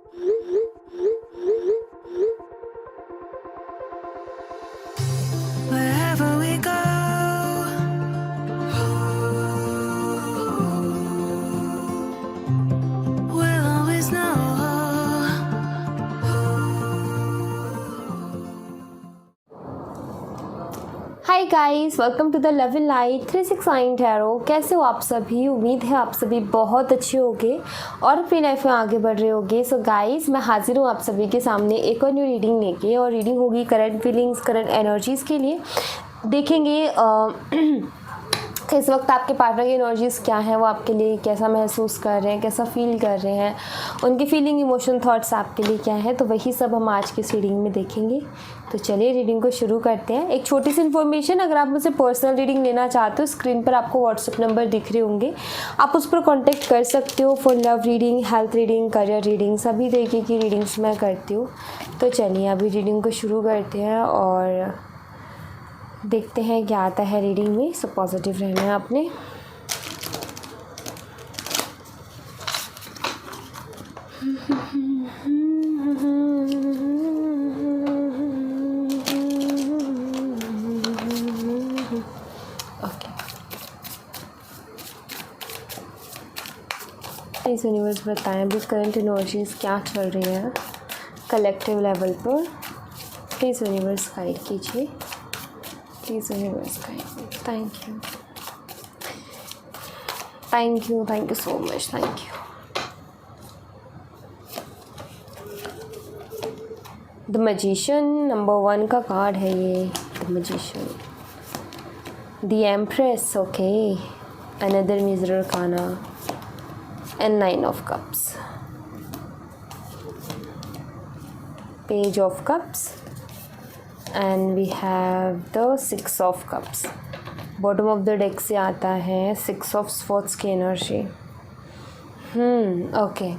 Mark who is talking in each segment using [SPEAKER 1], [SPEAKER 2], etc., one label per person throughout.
[SPEAKER 1] Wherever we go, we'll always know.
[SPEAKER 2] Hi guys, welcome to the love in light 369 tarot. कैसे हो आप सभी? उम्मीद है आप सभी बहुत अच्छे होंगे और अपनी लाइफ में आगे बढ़ रहे होंगे। सो गाइस, मैं हाजिर हूँ आप सभी के सामने एक और न्यू रीडिंग लेके, और रीडिंग होगी करंट फीलिंग्स, करंट एनर्जीज़ के लिए। देखेंगे इस वक्त आपके पार्टनर की एनर्जीज़ क्या है, वो आपके लिए कैसा महसूस कर रहे हैं, कैसा फील कर रहे हैं, उनकी फीलिंग, इमोशन, थॉट्स आपके लिए क्या है। तो वही सब हम आज की इस रीडिंग में देखेंगे। तो चलिए रीडिंग को शुरू करते हैं। एक छोटी सी इन्फॉर्मेशन, अगर आप मुझसे पर्सनल रीडिंग लेना चाहते हो, स्क्रीन पर आपको व्हाट्सएप नंबर दिख रहे होंगे, आप उस पर कॉन्टैक्ट कर सकते हो for love reading, health reading, career reading, सभी तरीके की रीडिंग्स मैं करती हूँ। तो चलिए अभी रीडिंग को शुरू करते हैं और देखते हैं क्या आता है रीडिंग में। सब पॉजिटिव रहना है आपने। इस यूनिवर्स बताएं अभी करंट एनर्जीज क्या चल रही है कलेक्टिव लेवल पर। प्लीज़ यूनिवर्स गाइड कीजिए, please universe guide. Thank you, thank you, thank you so much, thank you. The magician number 1 का कार्ड है ये, the magician, the empress, okay, another mirror काना, and 9 of cups, page of cups, and we have the 6 of cups. Bottom of the deck से आता है 6 of swords की energy. Okay,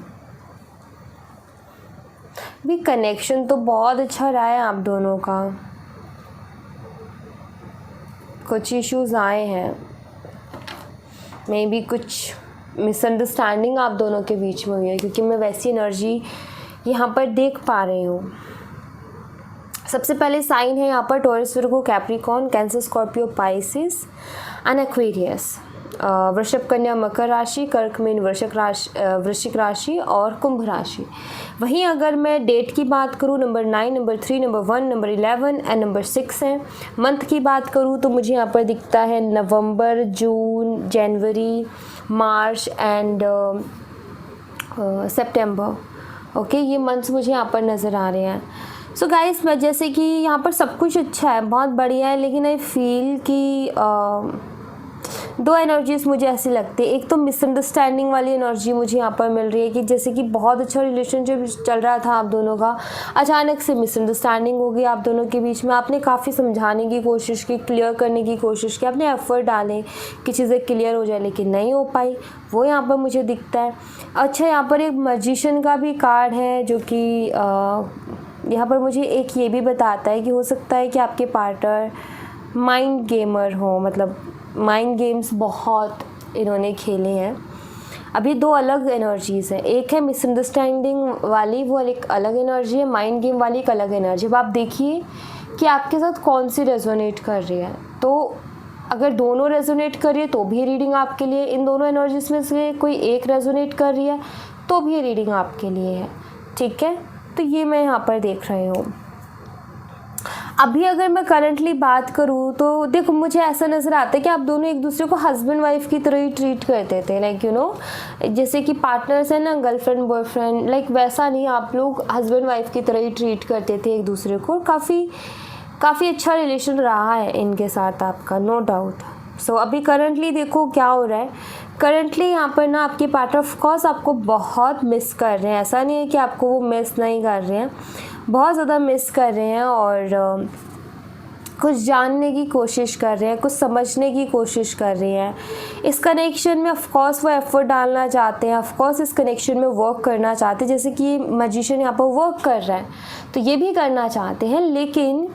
[SPEAKER 2] भी connection तो बहुत अच्छा रहा है आप दोनों का। कुछ इश्यूज आए हैं, मे बी कुछ मिसअंडरस्टैंडिंग आप दोनों के बीच में हुई है, क्योंकि मैं वैसी एनर्जी यहाँ पर देख पा रही हूँ। सबसे पहले साइन है यहाँ पर taurus, Virgo, Capricorn, cancer, Scorpio, Pisces and Aquarius. वृषभ, कन्या, मकर राशि, कर्क, मीन, वृश्चिक राशि और कुंभ राशि। वहीं अगर मैं डेट की बात करूँ, number 9, number 3, number 1, number 11 and number 6 है। मंथ की बात करूँ तो मुझे यहाँ पर दिखता है नवंबर, जून, जनवरी, मार्च एंड सितंबर। ओके, ये मंथ्स मुझे यहाँ पर नज़र आ रहे हैं। सो गाइस, मैं जैसे कि यहाँ पर सब कुछ अच्छा है, बहुत बढ़िया है, लेकिन आई फील कि दो एनर्जीज मुझे ऐसी लगती है। एक तो मिसअंडरस्टैंडिंग वाली एनर्जी मुझे यहाँ पर मिल रही है कि जैसे कि बहुत अच्छा रिलेशनशिप चल रहा था आप दोनों का, अचानक से मिसअंडरस्टैंडिंग हो गई आप दोनों के बीच में। आपने काफ़ी समझाने की कोशिश की, क्लियर करने की कोशिश की, आपने एफर्ट डाले कि चीज़ें क्लियर हो जाए, लेकिन नहीं हो पाई। वो यहाँ पर मुझे दिखता है। अच्छा, यहाँ पर एक मैजिशियन का भी कार्ड है, जो कि यहाँ पर मुझे एक ये भी बताता है कि हो सकता है कि आपके पार्टनर माइंड गेमर हो, मतलब माइंड गेम्स बहुत इन्होंने खेले हैं। अभी दो अलग एनर्जीज़ हैं, एक है मिसअंडरस्टैंडिंग वाली, वो एक अलग एनर्जी है, माइंड गेम वाली एक अलग एनर्जी। अब आप देखिए कि आपके साथ कौन सी रेजोनेट कर रही है। तो अगर दोनों रेजोनेट कर रही है तो भी रीडिंग आपके लिए, इन दोनों एनर्जीज में से कोई एक रेजोनेट कर रही है तो भी रीडिंग आपके लिए है। ठीक है, तो ये मैं यहाँ पर देख रही हूँ। अभी अगर मैं करंटली बात करूँ तो देखो, मुझे ऐसा नज़र आता है कि आप दोनों एक दूसरे को हस्बैंड वाइफ की तरह ही ट्रीट करते थे, लाइक यू नो, जैसे कि पार्टनर्स हैं ना, गर्लफ्रेंड बॉयफ्रेंड, लाइक वैसा नहीं, आप लोग हस्बैंड वाइफ की तरह ही ट्रीट करते थे एक दूसरे को। काफ़ी अच्छा रिलेशन रहा है इनके साथ आपका, नो डाउट। सो अभी करंटली देखो क्या हो रहा है। करंटली यहाँ पर ना आपके पार्टनर ऑफ कोर्स आपको बहुत मिस कर रहे हैं, ऐसा नहीं है कि आपको वो मिस नहीं कर रहे हैं, बहुत ज़्यादा मिस कर रहे हैं, और कुछ जानने की कोशिश कर रहे हैं, कुछ समझने की कोशिश कर रहे हैं। इस कनेक्शन में ऑफ कोर्स वो एफर्ट डालना चाहते हैं, ऑफ कोर्स इस कनेक्शन में वर्क करना चाहते हैं, जैसे कि मैजिशियन यहाँ पर वर्क कर रहा है तो ये भी करना चाहते हैं, लेकिन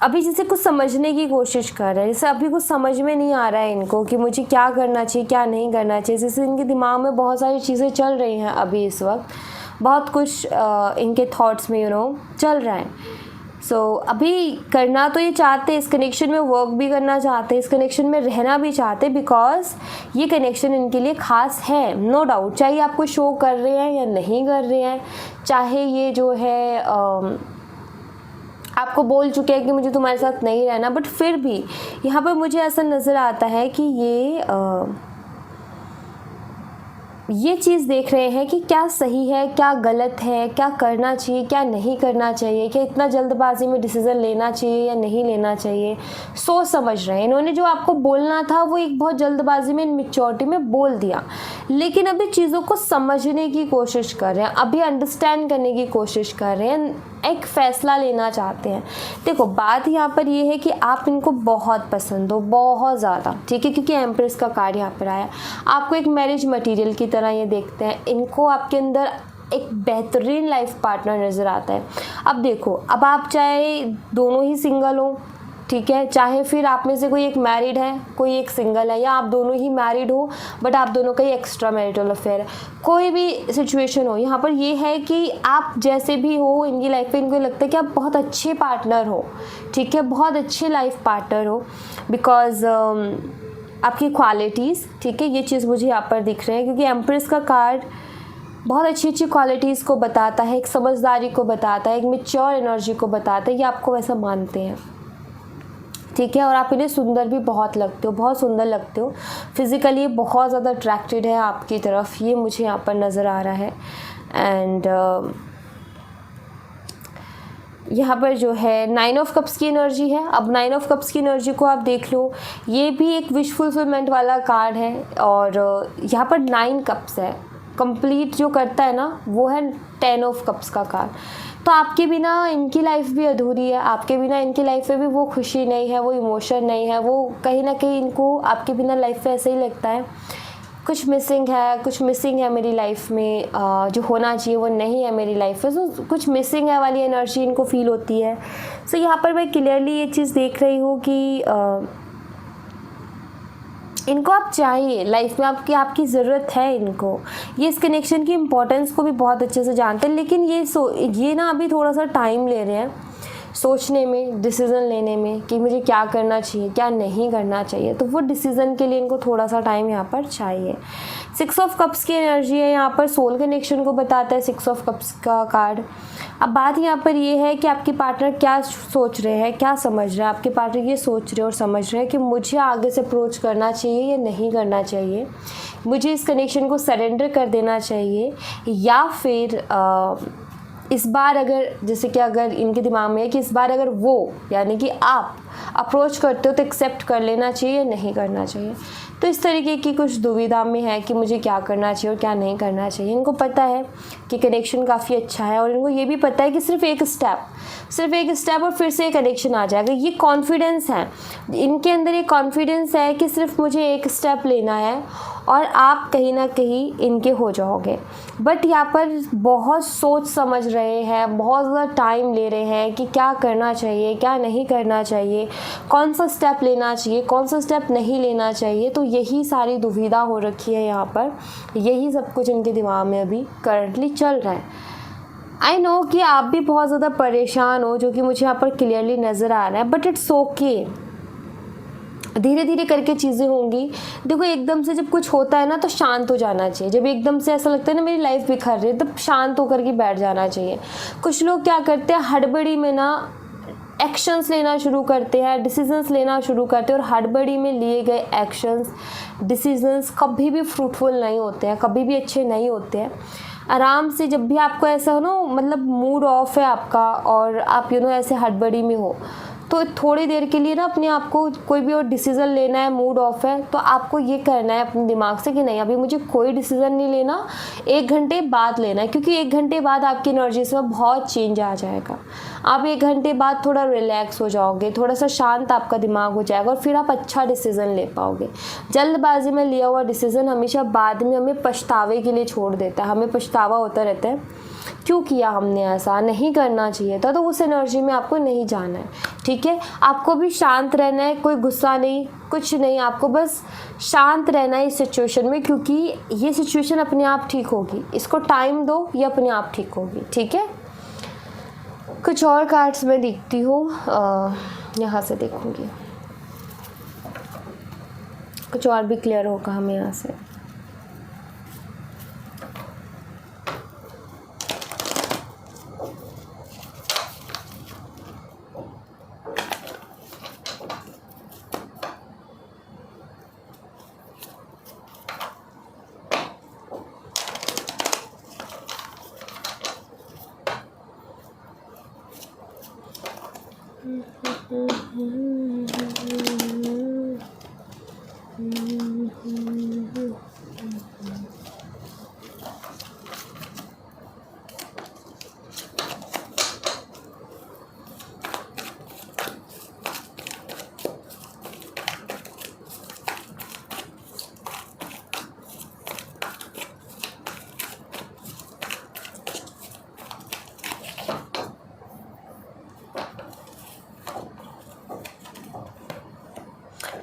[SPEAKER 2] अभी जैसे कुछ समझने की कोशिश कर रहे हैं। जैसे अभी कुछ समझ में नहीं आ रहा है इनको कि मुझे क्या करना चाहिए, क्या नहीं करना चाहिए। जैसे इनके दिमाग में बहुत सारी चीज़ें चल रही हैं अभी इस वक्त, बहुत कुछ इनके थॉट्स में चल रहा है। अभी करना तो ये चाहते हैं, इस कनेक्शन में वर्क भी करना चाहते हैं, इस कनेक्शन में रहना भी चाहते हैं, बिकॉज ये कनेक्शन इनके लिए ख़ास है, नो डाउट। चाहे ये आपको शो कर रहे हैं या नहीं कर रहे हैं, चाहे ये जो है आपको बोल चुके हैं कि मुझे तुम्हारे साथ नहीं रहना, बट फिर भी यहाँ पर मुझे ऐसा नज़र आता है कि ये चीज़ देख रहे हैं कि क्या सही है, क्या गलत है, क्या करना चाहिए, क्या नहीं करना चाहिए, क्या इतना जल्दबाजी में डिसीज़न लेना चाहिए या नहीं लेना चाहिए। सोच समझ रहे हैं। इन्होंने जो आपको बोलना था वो एक बहुत जल्दबाजी में, मैच्योरिटी में बोल दिया, लेकिन अभी चीज़ों को समझने की कोशिश कर रहे हैं, अभी अंडरस्टैंड करने की कोशिश कर रहे हैं, एक फ़ैसला लेना चाहते हैं। देखो, बात यहाँ पर ये है कि आप इनको बहुत पसंद हो, बहुत ज़्यादा, ठीक है, क्योंकि एम्प्रेस का कार्ड यहाँ पर आया। आपको एक मैरिज मटेरियल की तरह ये देखते हैं। इनको आपके अंदर एक बेहतरीन लाइफ पार्टनर नज़र आता है। अब देखो, अब आप चाहे दोनों ही सिंगल हो, ठीक है, चाहे फिर आप में से कोई एक मैरिड है, कोई एक सिंगल है, या आप दोनों ही मैरिड हो बट आप दोनों का ही एक्स्ट्रा मैरिटल अफेयर है, कोई भी सिचुएशन हो, यहाँ पर ये है कि आप जैसे भी हो इनकी लाइफ में, इनको लगता है कि आप बहुत अच्छे पार्टनर हो, ठीक है, बहुत अच्छे लाइफ पार्टनर हो, बिकॉज आपकी क्वालिटीज़, ठीक है, ये चीज़ मुझे यहाँ पर दिख रहे हैं, क्योंकि एम्प्रेस का कार्ड बहुत अच्छी अच्छी क्वालिटीज़ को बताता है, एक समझदारी को बताता है, एक मैच्योर एनर्जी को बताता है, ये आपको वैसा मानते हैं, ठीक है, और आप इन्हें सुंदर भी बहुत लगते हो, बहुत सुंदर लगते हो, फिज़िकली बहुत ज़्यादा अट्रैक्टेड है आपकी तरफ, ये मुझे यहाँ पर नज़र आ रहा है। एंड यहाँ पर जो है 9 ऑफ कप्स की एनर्जी है। अब 9 ऑफ कप्स की एनर्जी को आप देख लो, ये भी एक विश फुलफिलमेंट वाला कार्ड है, और यहाँ पर 9 कप्स है, कंप्लीट जो करता है ना वो है 10 ऑफ कप्स का कार्ड। तो आपके बिना इनकी लाइफ भी अधूरी है, आपके बिना इनकी लाइफ में भी वो खुशी नहीं है, वो इमोशन नहीं है, वो कहीं ना कहीं इनको आपके बिना लाइफ में ऐसे ही लगता है कुछ मिसिंग है, कुछ मिसिंग है मेरी लाइफ में, जो होना चाहिए वो नहीं है मेरी लाइफ में, तो कुछ मिसिंग है वाली एनर्जी इनको फील होती है। सो यहाँ पर मैं क्लियरली ये चीज़ देख रही हूँ कि इनको आप चाहिए लाइफ में, आपकी ज़रूरत है इनको। ये इस कनेक्शन की इम्पोर्टेंस को भी बहुत अच्छे से जानते हैं, लेकिन ये ना अभी थोड़ा सा टाइम ले रहे हैं सोचने में, डिसीज़न लेने में कि मुझे क्या करना चाहिए, क्या नहीं करना चाहिए। तो वो डिसीज़न के लिए इनको थोड़ा सा टाइम यहाँ पर चाहिए। 6 ऑफ कप्स की एनर्जी है, यहाँ पर सोल कनेक्शन को बताता है 6 ऑफ कप्स का कार्ड। अब बात यहाँ पर ये है कि आपके पार्टनर क्या सोच रहे हैं, क्या समझ रहे हैं। आपके पार्टनर ये सोच रहे और समझ रहे हैं कि मुझे आगे से अप्रोच करना चाहिए या नहीं करना चाहिए, मुझे इस कनेक्शन को सरेंडर कर देना चाहिए, या फिर इस बार अगर, जैसे कि अगर इनके दिमाग में है कि इस बार अगर वो यानी कि आप अप्रोच करते हो तो एक्सेप्ट कर लेना चाहिए या नहीं करना चाहिए। तो इस तरीके की कुछ दुविधा में है कि मुझे क्या करना चाहिए और क्या नहीं करना चाहिए। इनको पता है कि कनेक्शन काफ़ी अच्छा है, और इनको ये भी पता है कि सिर्फ एक स्टेप और फिर से एक कनेक्शन आ जाएगा। ये कॉन्फिडेंस है इनके अंदर, ये कॉन्फिडेंस है कि सिर्फ मुझे एक स्टेप लेना है और आप कहीं ना कहीं इनके हो जाओगे। बट यहाँ पर बहुत सोच समझ रहे हैं, बहुत ज़्यादा टाइम ले रहे हैं कि क्या करना चाहिए, क्या नहीं करना चाहिए, कौन सा स्टेप लेना चाहिए, कौन सा स्टेप नहीं लेना चाहिए। तो यही सारी दुविधा हो रखी है यहाँ पर, यही सब कुछ इनके दिमाग में अभी करंटली चल रहा है। आई नो कि आप भी बहुत ज़्यादा परेशान हो, जो कि मुझे यहाँ पर क्लियरली नज़र आ रहा है, बट इट्स ओके, धीरे धीरे करके चीज़ें होंगी। देखो, एकदम से जब कुछ होता है ना तो शांत हो जाना चाहिए। जब एकदम से ऐसा लगता है ना मेरी लाइफ बिखर रही है, तब शांत होकर के बैठ जाना चाहिए। कुछ लोग क्या करते हैं, हड़बड़ी में ना एक्शंस लेना शुरू करते हैं, डिसीजंस लेना शुरू करते हैं, और हड़बड़ी में लिए गए एक्शंस, डिसीजंस कभी भी फ्रूटफुल नहीं होते हैं, कभी भी अच्छे नहीं होते हैं। आराम से, जब भी आपको ऐसा हो ना, मतलब मूड ऑफ है आपका और आप ऐसे हड़बड़ी में हो, तो थोड़ी देर के लिए ना अपने आप को कोई भी और डिसीज़न लेना है, मूड ऑफ है, तो आपको ये करना है अपने दिमाग से कि नहीं, अभी मुझे कोई डिसीज़न नहीं लेना, 1 घंटे बाद लेना है, क्योंकि 1 घंटे बाद आपकी एनर्जीज में बहुत चेंज आ जाएगा। आप 1 घंटे बाद थोड़ा रिलैक्स हो जाओगे, थोड़ा सा शांत आपका दिमाग हो जाएगा, और फिर आप अच्छा डिसीज़न ले पाओगे। जल्दबाजी में लिया हुआ डिसीज़न हमेशा बाद में हमें पछतावे के लिए छोड़ देता है, हमें पछतावा होता रहता है क्यों किया हमने, ऐसा नहीं करना चाहिए था, तो उस एनर्जी में आपको नहीं जाना है, ठीक है। आपको भी शांत रहना है, कोई गुस्सा नहीं, कुछ नहीं, आपको बस शांत रहना है इस सिचुएशन में, क्योंकि ये सिचुएशन अपने आप ठीक होगी। इसको टाइम दो, ये अपने आप ठीक होगी, ठीक है। कुछ और कार्ड्स मैं देखती हूँ, यहाँ से देखूँगी, कुछ और भी क्लियर होगा हमें यहाँ से।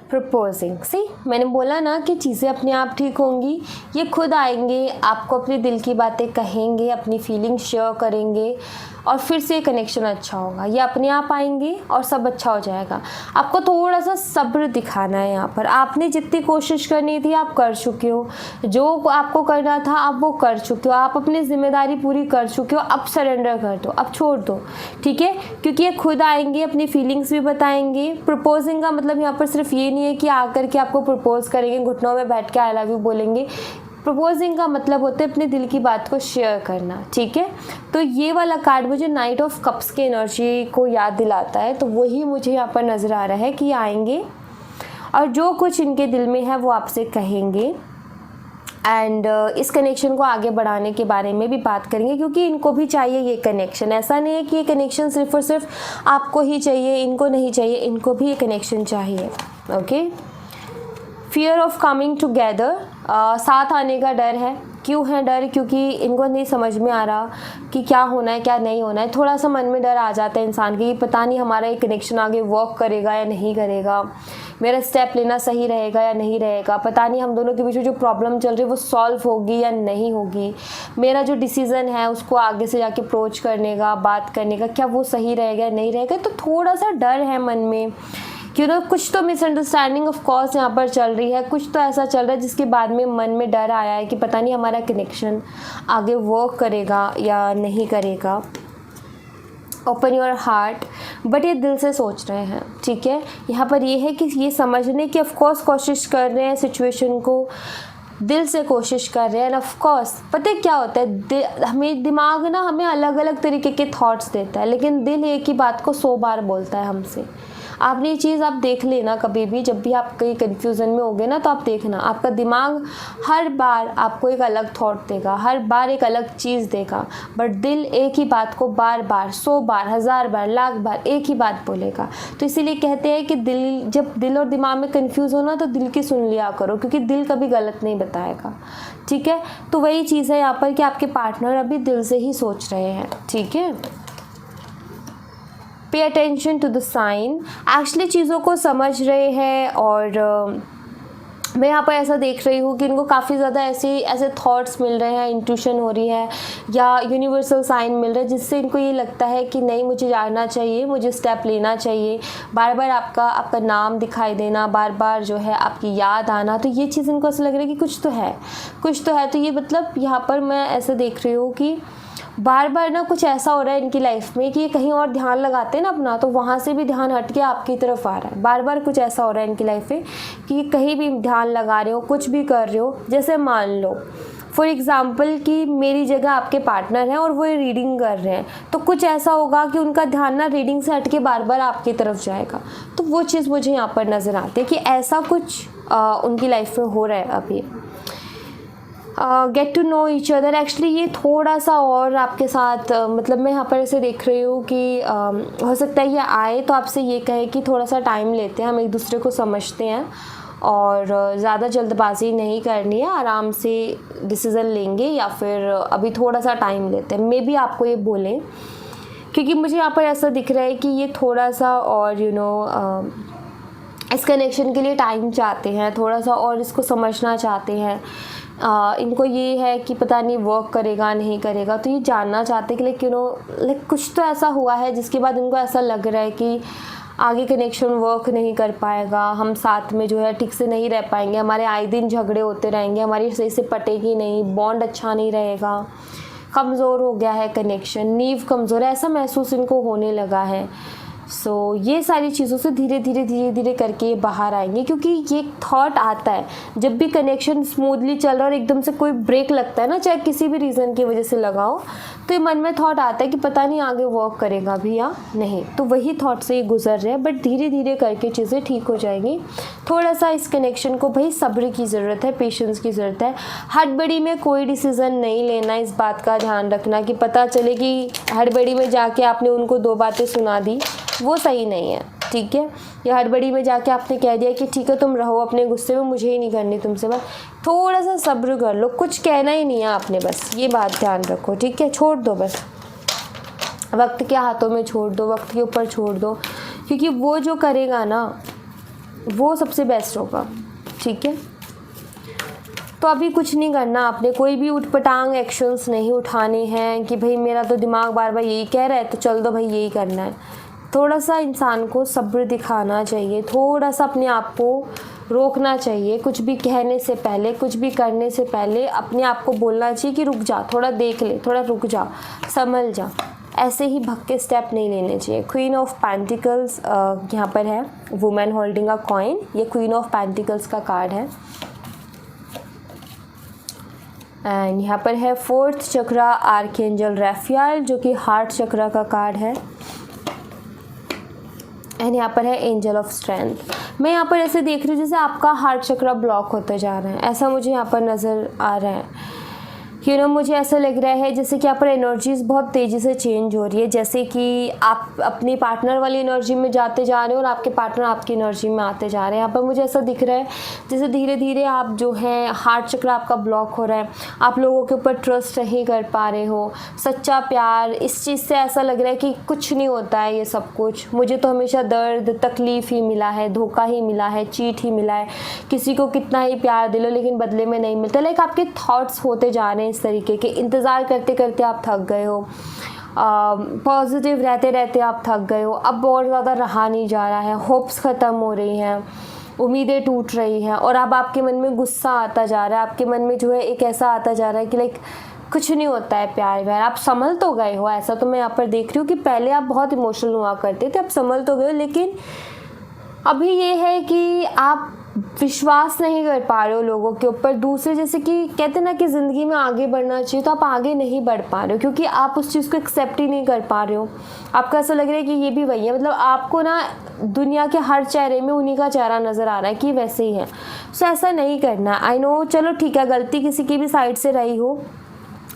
[SPEAKER 2] प्रपोजिंग, सी मैंने बोला ना कि चीज़ें अपने आप ठीक होंगी, ये खुद आएंगे, आपको अपने दिल की बातें कहेंगे, अपनी फीलिंग शेयर करेंगे, और फिर से कनेक्शन अच्छा होगा। ये अपने आप आएंगे और सब अच्छा हो जाएगा। आपको थोड़ा सा सब्र दिखाना है यहाँ पर। आपने जितनी कोशिश करनी थी आप कर चुके हो, जो आपको करना था आप वो कर चुके हो, आप अपनी जिम्मेदारी पूरी कर चुके हो। अब सरेंडर कर दो, अब छोड़ दो, ठीक है, क्योंकि ये खुद आएंगे, अपनी फीलिंग्स भी बताएंगे। प्रपोजिंग का मतलब यहाँ पर सिर्फ ये नहीं है कि आकर के आपको प्रपोज करेंगे, घुटनों में बैठ के आई लव यू बोलेंगे। प्रपोजिंग का मतलब होता है अपने दिल की बात को शेयर करना, ठीक है। तो ये वाला कार्ड मुझे नाइट ऑफ कप्स की एनर्जी को याद दिलाता है, तो वही मुझे यहाँ पर नज़र आ रहा है कि आएंगे और जो कुछ इनके दिल में है वो आपसे कहेंगे। एंड इस कनेक्शन को आगे बढ़ाने के बारे में भी बात करेंगे, क्योंकि इनको भी चाहिए ये कनेक्शन। ऐसा नहीं है कि ये कनेक्शन सिर्फ और सिर्फ आपको ही चाहिए, इनको नहीं चाहिए, इनको भी ये कनेक्शन चाहिए, okay. Fear of coming together, साथ आने का डर है। क्यों है डर? क्योंकि इनको नहीं समझ में आ रहा कि क्या होना है क्या नहीं होना है। थोड़ा सा मन में डर आ जाता है इंसान के कि पता नहीं हमारा ये कनेक्शन आगे वर्क करेगा या नहीं करेगा, मेरा स्टेप लेना सही रहेगा या नहीं रहेगा, पता नहीं हम दोनों के बीच में जो प्रॉब्लम चल रही है वो सॉल्व होगी या नहीं होगी, मेरा जो डिसीज़न है उसको आगे से जाके अप्रोच करने का, बात करने का, क्या वो सही रहेगा या नहीं रहेगा। तो थोड़ा सा डर है मन में, क्यों ना कुछ तो मिसअंडरस्टैंडिंग ऑफ कोर्स यहाँ पर चल रही है, कुछ तो ऐसा चल रहा है जिसके बाद में मन में डर आया है कि पता नहीं हमारा कनेक्शन आगे वर्क करेगा या नहीं करेगा। ओपन योर हार्ट, बट ये दिल से सोच रहे हैं, ठीक है। यहाँ पर ये है कि ये समझने की ऑफकोर्स कोशिश कर रहे हैं, सिचुएशन को दिल से कोशिश कर रहे हैं। एंड ऑफ कोर्स पता है क्या होता है, हमें दिमाग ना हमें अलग अलग तरीके के थॉट्स देता है, लेकिन दिल एक ही बात को 100 बार बोलता है हमसे। आपने ये चीज़ आप देख लेना, कभी भी जब भी आप कहीं कन्फ्यूज़न में होगे ना, तो आप देखना आपका दिमाग हर बार आपको एक अलग थॉट देगा, हर बार एक अलग चीज़ देगा, बट दिल एक ही बात को बार बार 100 बार 1000 बार लाख बार एक ही बात बोलेगा। तो इसीलिए कहते हैं कि दिल, जब दिल और दिमाग में कन्फ्यूज़ हो ना तो दिल की सुन लिया करो, क्योंकि दिल कभी गलत नहीं बताएगा, ठीक है। तो वही चीज़ है यहाँ पर कि आपके पार्टनर अभी दिल से ही सोच रहे हैं, ठीक है। Pay attention to the sign, actually चीज़ों को समझ रहे हैं। और मैं यहाँ पर ऐसा देख रही हूँ कि इनको काफ़ी ज़्यादा ऐसे थॉट्स मिल रहे हैं, इंट्यूशन हो रही है या यूनिवर्सल साइन मिल रहा है, जिससे इनको ये लगता है कि नहीं मुझे जानना चाहिए, मुझे स्टेप लेना चाहिए। बार बार आपका नाम दिखाई देना, बार बार जो है आपकी याद आना, तो ये चीज़ इनको ऐसा लग रहा है कि कुछ तो है। तो ये मतलब यहाँ पर मैं ऐसा देख रही हूँ कि बार बार ना कुछ ऐसा हो रहा है इनकी लाइफ में कि ये कहीं और ध्यान लगाते हैं ना अपना, तो वहाँ से भी ध्यान हट के आपकी तरफ आ रहा है। बार बार कुछ ऐसा हो रहा है इनकी लाइफ में कि कहीं भी ध्यान लगा रहे हो, कुछ भी कर रहे हो। जैसे मान लो फॉर एग्ज़ाम्पल कि मेरी जगह आपके पार्टनर हैं और वो रीडिंग कर रहे हैं, तो कुछ ऐसा होगा कि उनका ध्यान ना रीडिंग से हट के बार बार आपकी तरफ जाएगा। तो वो चीज़ मुझे यहाँ पर नज़र आती है कि ऐसा कुछ उनकी लाइफ में हो रहा है अभी। Get to know each other, actually ये थोड़ा सा और आपके साथ मतलब मैं यहाँ पर ऐसे देख रही हूँ कि हो सकता है ये आए तो आपसे ये कहे कि थोड़ा सा टाइम लेते हैं, हम एक दूसरे को समझते हैं और ज़्यादा जल्दबाजी नहीं करनी है, आराम से डिसीज़न लेंगे या फिर अभी थोड़ा सा टाइम लेते हैं। मे बी आपको ये बोलें, क्योंकि मुझे यहाँ पर ऐसा दिख रहा है कि ये थोड़ा सा और इस कनेक्शन के लिए टाइम चाहते हैं, थोड़ा सा और इसको समझना चाहते हैं। इनको ये है कि पता नहीं वर्क करेगा नहीं करेगा, तो ये जानना चाहते हैं कि लाइक कुछ तो ऐसा हुआ है जिसके बाद इनको ऐसा लग रहा है कि आगे कनेक्शन वर्क नहीं कर पाएगा, हम साथ में जो है ठीक से नहीं रह पाएंगे, हमारे आए दिन झगड़े होते रहेंगे, हमारी सही से पटेगी नहीं, बॉन्ड अच्छा नहीं रहेगा, कमज़ोर हो गया है कनेक्शन, नींव कमज़ोर है, ऐसा महसूस इनको होने लगा है। सो ये सारी चीज़ों से धीरे धीरे करके ये बाहर आएंगे, क्योंकि ये थॉट आता है जब भी कनेक्शन स्मूथली चल रहा है और एकदम से कोई ब्रेक लगता है ना, चाहे किसी भी रीज़न की वजह से लगा हो, तो ये मन में थॉट आता है कि पता नहीं आगे वर्क करेगा भी या नहीं। तो वही थॉट से ये गुजर रहे हैं, बट धीरे धीरे करके चीज़ें ठीक हो जाएंगी। थोड़ा सा इस कनेक्शन को भाई सब्र की ज़रूरत है, पेशेंस की ज़रूरत है। हड़बड़ी में कोई डिसीज़न नहीं लेना, इस बात का ध्यान रखना कि पता चले कि हड़बड़ी में जाके आपने उनको 2 बातें सुना दी, वो सही नहीं है, ठीक है। या हड़बड़ी में जाके आपने कह दिया कि ठीक है तुम रहो अपने गुस्से में, मुझे ही नहीं करनी तुमसे बात। थोड़ा सा सब्र कर लो, कुछ कहना ही नहीं है आपने, बस ये बात ध्यान रखो, ठीक है। छोड़ दो, बस वक्त के हाथों में छोड़ दो, वक्त के ऊपर छोड़ दो, क्योंकि वो जो करेगा ना वो सबसे बेस्ट होगा, ठीक है। तो अभी कुछ नहीं करना आपने, कोई भी उठपटांग एक्शंस नहीं उठाने हैं कि भाई मेरा तो दिमाग बार बार यही कह रहा है तो चल दो भाई यही करना है। थोड़ा सा इंसान को सब्र दिखाना चाहिए, थोड़ा सा अपने आप को रोकना चाहिए, कुछ भी कहने से पहले, कुछ भी करने से पहले अपने आप को बोलना चाहिए कि रुक जा, थोड़ा देख ले, थोड़ा रुक जा, संभल जा। ऐसे ही भग के स्टेप नहीं लेने चाहिए। क्वीन ऑफ पेंटिकल्स यहाँ पर है, वुमेन होल्डिंग अ कॉइन, ये क्वीन ऑफ पेंटिकल्स का कार्ड है। एंड यहाँ पर है 4th चक्रा आर्कएंजल राफेल, जो कि हार्ट चक्रा का कार्ड है। एंड यहाँ पर है एंजल ऑफ स्ट्रेंथ। मैं यहाँ पर ऐसे देख रही हूँ जैसे आपका हार्ट चक्रा ब्लॉक होता जा रहा है, ऐसा मुझे यहाँ पर नज़र आ रहा है। मुझे ऐसा लग रहा है जैसे कि यहाँ पर एनर्जीज बहुत तेज़ी से चेंज हो रही है, जैसे कि आप अपनी पार्टनर वाली एनर्जी में जाते जा रहे हो और आपके पार्टनर आपकी एनर्जी में आते जा रहे हैं। यहाँ पर मुझे ऐसा दिख रहा है जैसे धीरे धीरे आप जो है हार्ट चक्र आपका ब्लॉक हो रहा है, आप लोगों के ऊपर ट्रस्ट नहीं कर पा रहे हो, सच्चा प्यार, इस चीज़ से ऐसा लग रहा है कि कुछ नहीं होता है ये सब कुछ, मुझे तो हमेशा दर्द तकलीफ़ ही मिला है, धोखा ही मिला है, चीट ही मिला है, किसी को कितना ही प्यार दिलो लेकिन बदले में नहीं मिलता। लाइक आपके थॉट्स होते जा रहे हैं इस तरीके के, इंतज़ार करते करते आप थक गए हो, पॉजिटिव रहते रहते आप थक गए हो, अब और ज़्यादा रहा नहीं जा रहा है, होप्स ख़त्म हो रही हैं, उम्मीदें टूट रही हैं, और अब आपके मन में गुस्सा आता जा रहा है, आपके मन में जो है एक ऐसा आता जा रहा है कि लाइक कुछ नहीं होता है प्यार व्यार। आप संभल तो गए हो, ऐसा तो मैं यहाँ पर देख रही हूँ कि पहले आप बहुत इमोशनल हुआ करते थे, अब संभल तो गए हो, लेकिन अभी ये है कि आप विश्वास नहीं कर पा रहे हो लोगों के ऊपर, दूसरे, जैसे कि कहते ना कि ज़िंदगी में आगे बढ़ना चाहिए तो आप आगे नहीं बढ़ पा रहे हो क्योंकि आप उस चीज़ को एक्सेप्ट ही नहीं कर पा रहे हो। आपको ऐसा लग रहा है कि ये भी वही है, मतलब आपको ना दुनिया के हर चेहरे में उन्हीं का चेहरा नज़र आ रहा है कि वैसे ही है। सो ऐसा नहीं करना। आई नो, चलो ठीक है, गलती किसी की भी साइड से रही हो,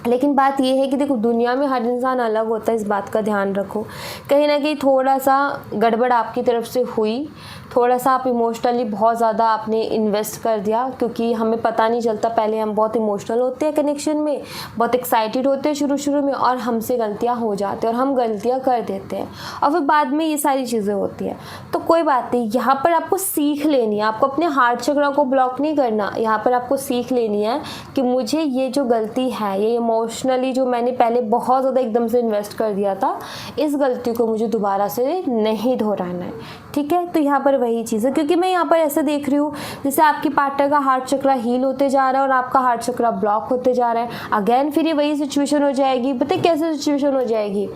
[SPEAKER 2] लेकिन बात ये है कि देखो दुनिया में हर इंसान अलग होता है, इस बात का ध्यान रखो। कहीं ना कहीं थोड़ा सा गड़बड़ आपकी तरफ से हुई, थोड़ा सा आप इमोशनली बहुत ज़्यादा आपने इन्वेस्ट कर दिया, क्योंकि हमें पता नहीं चलता, पहले हम बहुत इमोशनल होते हैं कनेक्शन में, बहुत एक्साइटेड होते हैं शुरू में, और हमसे गलतियाँ हो जाती हैं और हम गलतियाँ कर देते हैं और फिर बाद में ये सारी चीज़ें होती हैं। तो कोई बात नहीं, यहाँ पर आपको सीख लेनी है, आपको अपने हार्ट चक्र को ब्लॉक नहीं करना, यहाँ पर आपको सीख लेनी है कि मुझे ये जो गलती है, ये इमोशनली जो मैंने पहले बहुत ज़्यादा एकदम से इन्वेस्ट कर दिया था, इस गलती को मुझे दोबारा से नहीं दोहराना है, ठीक है। तो यहाँ पर वही चीज़ है, क्योंकि मैं यहाँ पर ऐसे देख रही हूँ जैसे आपकी पार्टनर का हार्ट चक्र हील होते जा रहा है और आपका हार्ट चक्र ब्लॉक होते जा रहा है। अगेन फिर ये वही सिचुएशन हो जाएगी। पता है कैसे सिचुएशन हो जाएगी?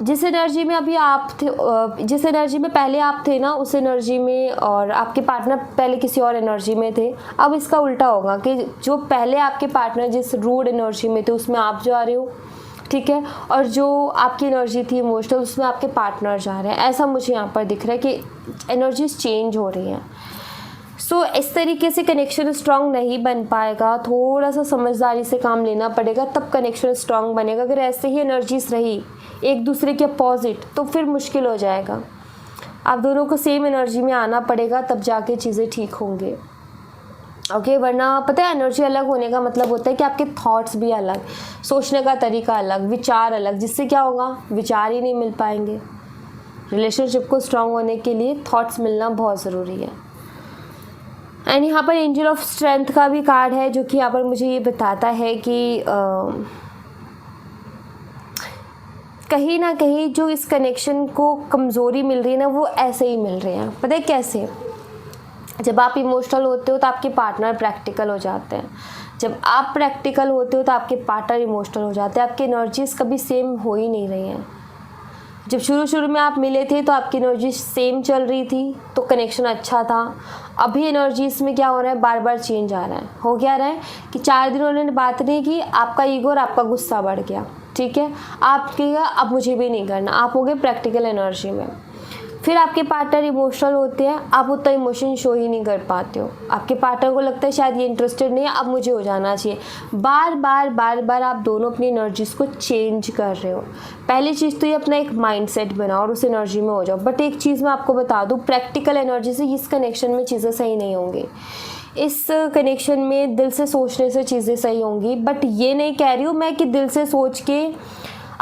[SPEAKER 2] जिस एनर्जी में अभी आप थे, जिस एनर्जी में पहले आप थे ना, उस एनर्जी में, और आपके पार्टनर पहले किसी और एनर्जी में थे। अब इसका उल्टा होगा कि जो पहले आपके पार्टनर जिस रूड एनर्जी में थे उसमें आप जा रहे हो, ठीक है, और जो आपकी एनर्जी थी इमोशनल उसमें आपके पार्टनर जा रहे हैं। ऐसा मुझे यहाँ पर दिख रहा है कि एनर्जीज चेंज हो रही हैं। सो इस तरीके से कनेक्शन स्ट्रांग नहीं बन पाएगा, थोड़ा सा समझदारी से काम लेना पड़ेगा, तब कनेक्शन स्ट्रांग बनेगा। अगर ऐसे ही एनर्जीज रही एक दूसरे के अपोजिट तो फिर मुश्किल हो जाएगा। आप दोनों को सेम एनर्जी में आना पड़ेगा, तब जाके चीज़ें ठीक होंगे। ओके, वरना पता है एनर्जी अलग होने का मतलब होता है कि आपके थॉट्स भी अलग, सोचने का तरीका अलग, विचार अलग, जिससे क्या होगा, विचार ही नहीं मिल पाएंगे। रिलेशनशिप को स्ट्रांग होने के लिए थॉट्स मिलना बहुत ज़रूरी है। एंड यहाँ पर एंजल ऑफ स्ट्रेंथ का भी कार्ड है, जो कि यहाँ पर मुझे ये बताता है कि कहीं ना कहीं जो इस कनेक्शन को कमज़ोरी मिल रही है ना, वो ऐसे ही मिल रही है। पता है कैसे? जब आप इमोशनल होते हो तो आपके पार्टनर प्रैक्टिकल हो जाते हैं, जब आप प्रैक्टिकल होते हो तो आपके पार्टनर इमोशनल हो जाते हैं। आपकी एनर्जीज कभी सेम हो ही नहीं रही हैं। जब शुरू में आप मिले थे तो आपकी एनर्जी सेम चल रही थी, तो कनेक्शन अच्छा था। अभी एनर्जीज में क्या हो रहा है, बार बार चेंज आ रहा है। हो क्या रहा है कि 4 दिन उन्होंने बात नहीं की, आपका ईगो और आपका गुस्सा बढ़ गया, ठीक है, आप कहेगा अब मुझे भी नहीं करना, आप हो गए प्रैक्टिकल एनर्जी में। फिर आपके पार्टनर इमोशनल होते हैं, आप उतना इमोशन शो ही नहीं कर पाते हो। आपके पार्टनर को लगता है शायद ये इंटरेस्टेड नहीं है, अब मुझे हो जाना चाहिए। बार बार आप दोनों अपनी एनर्जीज को चेंज कर रहे हो। पहली चीज़ तो ये अपना एक माइंडसेट बनाओ और उस एनर्जी में हो जाओ। बट एक चीज़ मैं आपको बता दूँ, प्रैक्टिकल एनर्जी से इस कनेक्शन में चीज़ें सही नहीं होंगी। इस कनेक्शन में दिल से सोचने से चीज़ें सही होंगी। बट ये नहीं कह रही हूँ मैं कि दिल से सोच के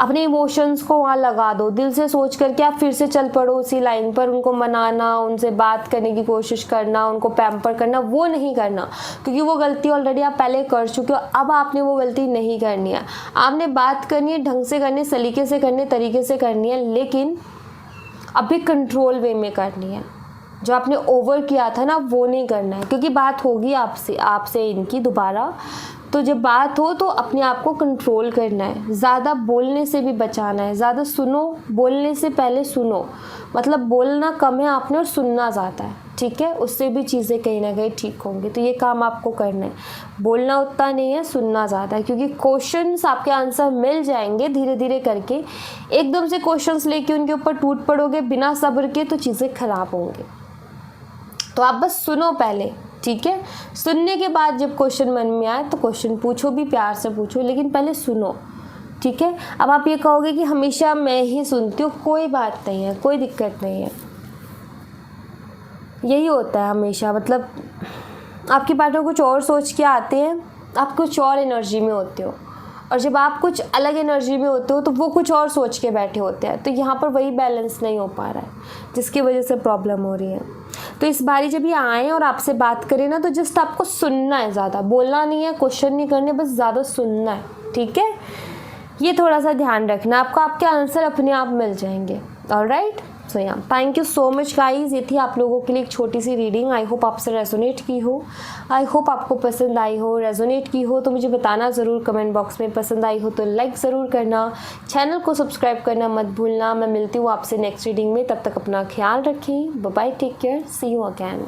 [SPEAKER 2] अपने इमोशंस को वहाँ लगा दो। दिल से सोच करके आप फिर से चल पड़ो उसी लाइन पर, उनको मनाना, उनसे बात करने की कोशिश करना, उनको पैम्पर करना, वो नहीं करना, क्योंकि वो गलती ऑलरेडी आप पहले कर चुके हो। अब आपने वो गलती नहीं करनी है। आपने बात करनी है, ढंग से करनी, सलीके से करनी, तरीके से करनी है, लेकिन अभी कंट्रोल वे में करनी है। जो आपने ओवर किया था ना, वो नहीं करना है, क्योंकि बात होगी आपसे इनकी दोबारा। तो जब बात हो तो अपने आप को कंट्रोल करना है, ज़्यादा बोलने से भी बचाना है। ज़्यादा सुनो, बोलने से पहले सुनो, मतलब बोलना कम है आपने और सुनना ज़्यादा है, ठीक है, उससे भी चीज़ें कहीं ना कहीं ठीक होंगी। तो ये काम आपको करना है, बोलना उतना नहीं है, सुनना ज़्यादा है, क्योंकि क्वेश्चंस आपके आंसर मिल जाएंगे धीरे धीरे करके। एकदम से क्वेश्चंस लेके उनके ऊपर टूट पड़ोगे बिना सब्र के, तो चीज़ें खराब होंगी। तो आप बस सुनो पहले, ठीक है। सुनने के बाद जब क्वेश्चन मन में आए तो क्वेश्चन पूछो, भी प्यार से पूछो, लेकिन पहले सुनो, ठीक है। अब आप ये कहोगे कि हमेशा मैं ही सुनती हूँ, कोई बात नहीं है, कोई दिक्कत नहीं है। यही होता है हमेशा, मतलब आपके पार्टनर कुछ और सोच के आते हैं, आप कुछ और एनर्जी में होते हो, और जब आप कुछ अलग एनर्जी में होते हो तो वो कुछ और सोच के बैठे होते हैं। तो यहाँ पर वही बैलेंस नहीं हो पा रहा है, जिसकी वजह से प्रॉब्लम हो रही है। तो इस बारी जब ये आए और आपसे बात करें ना, तो जस्ट आपको सुनना है, ज़्यादा बोलना नहीं है, क्वेश्चन नहीं करने, बस ज़्यादा सुनना है, ठीक है। ये थोड़ा सा ध्यान रखना, आपको आपके आंसर अपने आप मिल जाएंगे। ऑलराइट, सो या thank you so much guys. ये थी आप लोगों के लिए एक छोटी सी रीडिंग। आई होप आपसे रेजोनेट की हो, आई होप आपको पसंद आई हो। रेजोनेट की हो तो मुझे बताना ज़रूर कमेंट बॉक्स में। पसंद आई हो तो लाइक ज़रूर करना, चैनल को सब्सक्राइब करना मत भूलना। मैं मिलती हूँ आपसे नेक्स्ट रीडिंग में, तब तक अपना ख्याल रखें। Bye bye, take care, see you again.